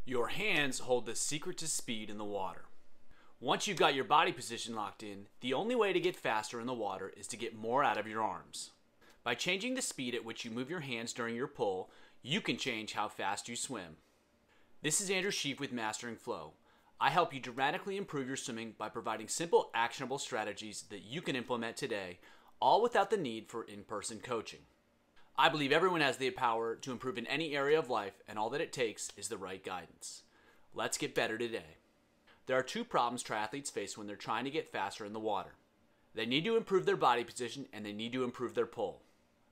Your hands hold the secret to speed in the water. Once you've got your body position locked in, the only way to get faster in the water is to get more out of your arms. By changing the speed at which you move your hands during your pull, you can change how fast you swim. This is Andrew Sheaf with Mastering Flow. I help you dramatically improve your swimming by providing simple, actionable strategies that you can implement today, all without the need for in-person coaching. I believe everyone has the power to improve in any area of life, and all that it takes is the right guidance. Let's get better today. There are two problems triathletes face when they're trying to get faster in the water. They need to improve their body position and they need to improve their pull.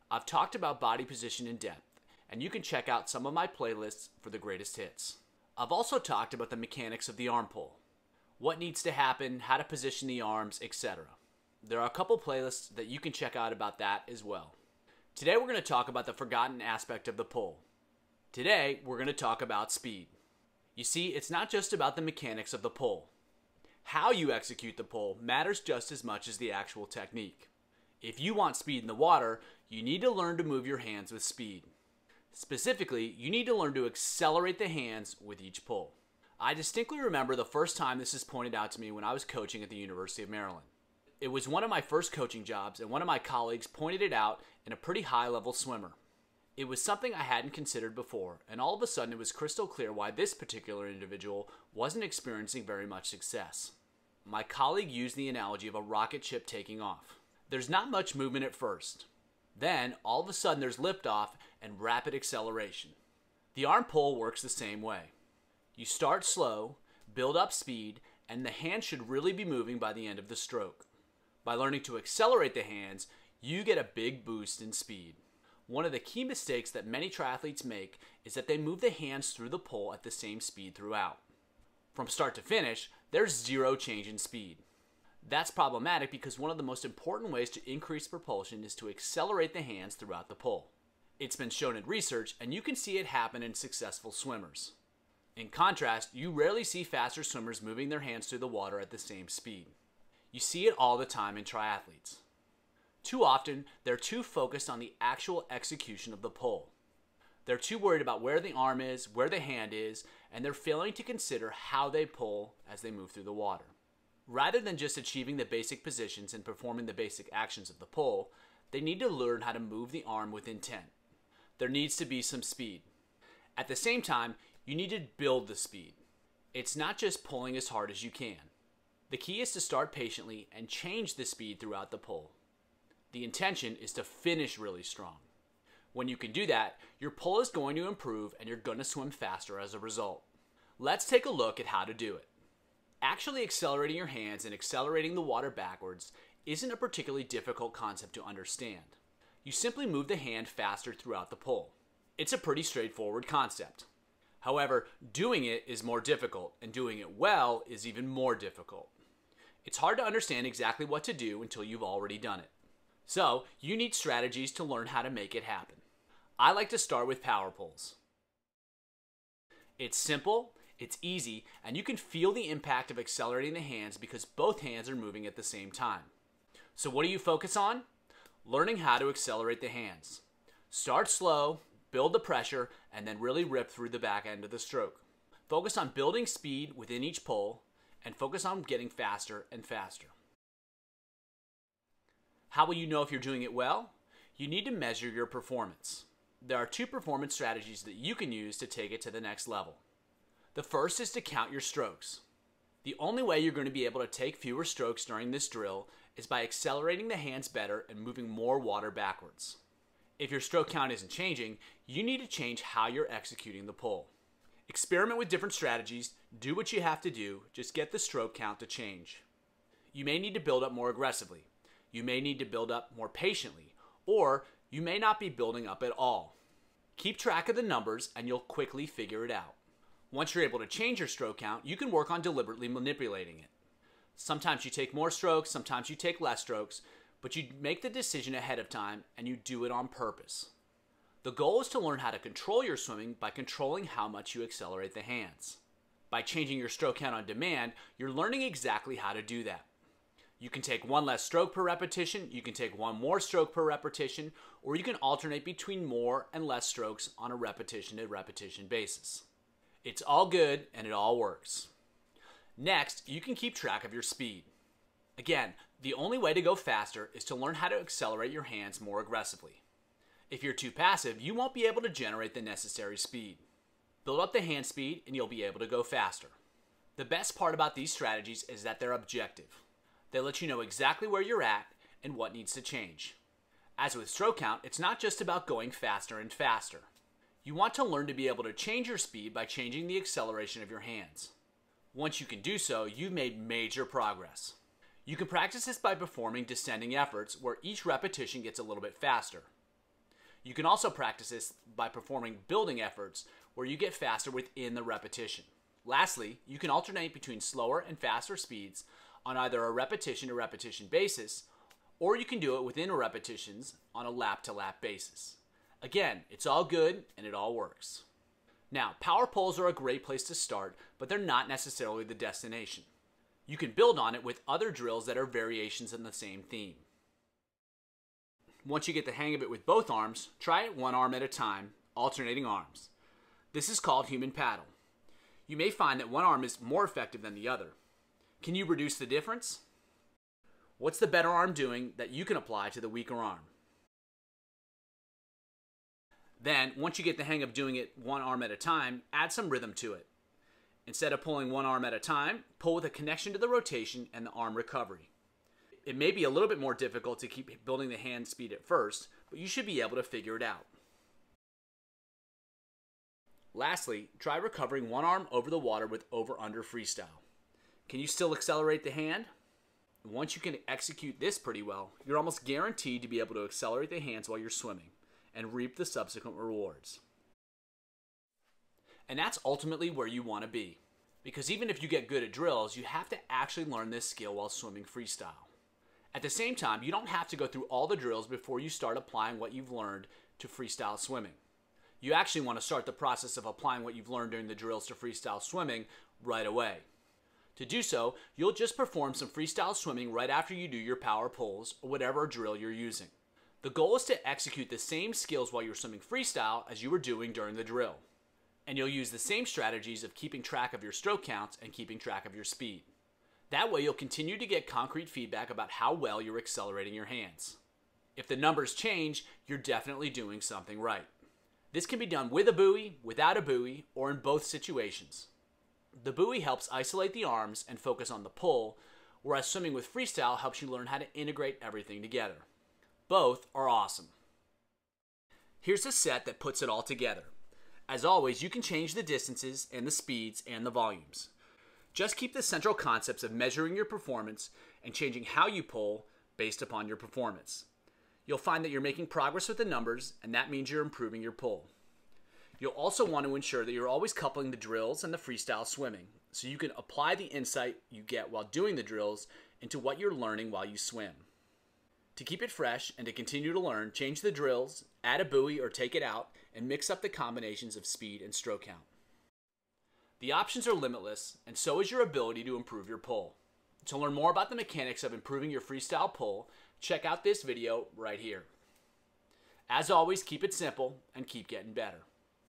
I've talked about body position in depth, and you can check out some of my playlists for the greatest hits. I've also talked about the mechanics of the arm pull, what needs to happen, how to position the arms, etc. There are a couple playlists that you can check out about that as well. Today we're going to talk about the forgotten aspect of the pull. Today we're going to talk about speed. You see, it's not just about the mechanics of the pull. How you execute the pull matters just as much as the actual technique. If you want speed in the water, you need to learn to move your hands with speed. Specifically, you need to learn to accelerate the hands with each pull. I distinctly remember the first time this was pointed out to me when I was coaching at the University of Maryland. It was one of my first coaching jobs, and one of my colleagues pointed it out in a pretty high-level swimmer. It was something I hadn't considered before, and all of a sudden it was crystal clear why this particular individual wasn't experiencing very much success. My colleague used the analogy of a rocket ship taking off. There's not much movement at first. Then, all of a sudden there's liftoff and rapid acceleration. The arm pull works the same way. You start slow, build up speed, and the hand should really be moving by the end of the stroke. By learning to accelerate the hands, you get a big boost in speed. One of the key mistakes that many triathletes make is that they move the hands through the pull at the same speed throughout. From start to finish, there's zero change in speed. That's problematic because one of the most important ways to increase propulsion is to accelerate the hands throughout the pull. It's been shown in research, and you can see it happen in successful swimmers. In contrast, you rarely see faster swimmers moving their hands through the water at the same speed. You see it all the time in triathletes. Too often, they're too focused on the actual execution of the pull. They're too worried about where the arm is, where the hand is, and they're failing to consider how they pull as they move through the water. Rather than just achieving the basic positions and performing the basic actions of the pull, they need to learn how to move the arm with intent. There needs to be some speed. At the same time, you need to build the speed. It's not just pulling as hard as you can. The key is to start patiently and change the speed throughout the pull. The intention is to finish really strong. When you can do that, your pull is going to improve and you're going to swim faster as a result. Let's take a look at how to do it. Actually accelerating your hands and accelerating the water backwards isn't a particularly difficult concept to understand. You simply move the hand faster throughout the pull. It's a pretty straightforward concept. However, doing it is more difficult, and doing it well is even more difficult. It's hard to understand exactly what to do until you've already done it. So, you need strategies to learn how to make it happen. I like to start with power pulls. It's simple, it's easy, and you can feel the impact of accelerating the hands because both hands are moving at the same time. So what do you focus on? Learning how to accelerate the hands. Start slow, build the pressure, and then really rip through the back end of the stroke. Focus on building speed within each pull, and focus on getting faster and faster. How will you know if you're doing it well? You need to measure your performance. There are two performance strategies that you can use to take it to the next level. The first is to count your strokes. The only way you're going to be able to take fewer strokes during this drill is by accelerating the hands better and moving more water backwards. If your stroke count isn't changing, you need to change how you're executing the pull. Experiment with different strategies, do what you have to do, just get the stroke count to change. You may need to build up more aggressively. You may need to build up more patiently, or you may not be building up at all. Keep track of the numbers and you'll quickly figure it out. Once you're able to change your stroke count, you can work on deliberately manipulating it. Sometimes you take more strokes, sometimes you take less strokes, but you make the decision ahead of time and you do it on purpose. The goal is to learn how to control your swimming by controlling how much you accelerate the hands. By changing your stroke count on demand, you're learning exactly how to do that. You can take one less stroke per repetition, you can take one more stroke per repetition, or you can alternate between more and less strokes on a repetition-to-repetition basis. It's all good and it all works. Next, you can keep track of your speed. Again, the only way to go faster is to learn how to accelerate your hands more aggressively. If you're too passive, you won't be able to generate the necessary speed. Build up the hand speed and you'll be able to go faster. The best part about these strategies is that they're objective. They let you know exactly where you're at and what needs to change. As with stroke count, it's not just about going faster and faster. You want to learn to be able to change your speed by changing the acceleration of your hands. Once you can do so, you've made major progress. You can practice this by performing descending efforts where each repetition gets a little bit faster. You can also practice this by performing building efforts where you get faster within the repetition. Lastly, you can alternate between slower and faster speeds on either a repetition-to-repetition basis, or you can do it within repetitions on a lap-to-lap basis. Again, it's all good and it all works. Now, power pulls are a great place to start, but they're not necessarily the destination. You can build on it with other drills that are variations in the same theme. Once you get the hang of it with both arms, try it one arm at a time, alternating arms. This is called human paddle. You may find that one arm is more effective than the other. Can you reduce the difference? What's the better arm doing that you can apply to the weaker arm? Then, once you get the hang of doing it one arm at a time, add some rhythm to it. Instead of pulling one arm at a time, pull with a connection to the rotation and the arm recovery. It may be a little bit more difficult to keep building the hand speed at first, but you should be able to figure it out. Lastly, try recovering one arm over the water with over-under freestyle. Can you still accelerate the hand? Once you can execute this pretty well, you're almost guaranteed to be able to accelerate the hands while you're swimming and reap the subsequent rewards. And that's ultimately where you want to be. Because even if you get good at drills, you have to actually learn this skill while swimming freestyle. At the same time, you don't have to go through all the drills before you start applying what you've learned to freestyle swimming. You actually want to start the process of applying what you've learned during the drills to freestyle swimming right away. To do so, you'll just perform some freestyle swimming right after you do your power pulls or whatever drill you're using. The goal is to execute the same skills while you're swimming freestyle as you were doing during the drill. And you'll use the same strategies of keeping track of your stroke counts and keeping track of your speed. That way you'll continue to get concrete feedback about how well you're accelerating your hands. If the numbers change, you're definitely doing something right. This can be done with a buoy, without a buoy, or in both situations. The buoy helps isolate the arms and focus on the pull, whereas swimming with freestyle helps you learn how to integrate everything together. Both are awesome. Here's a set that puts it all together. As always, you can change the distances and the speeds and the volumes. Just keep the central concepts of measuring your performance and changing how you pull based upon your performance. You'll find that you're making progress with the numbers, and that means you're improving your pull. You'll also want to ensure that you're always coupling the drills and the freestyle swimming, so you can apply the insight you get while doing the drills into what you're learning while you swim. To keep it fresh and to continue to learn, change the drills, add a buoy or take it out, and mix up the combinations of speed and stroke count. The options are limitless, and so is your ability to improve your pull. To learn more about the mechanics of improving your freestyle pull, check out this video right here. As always, keep it simple and keep getting better.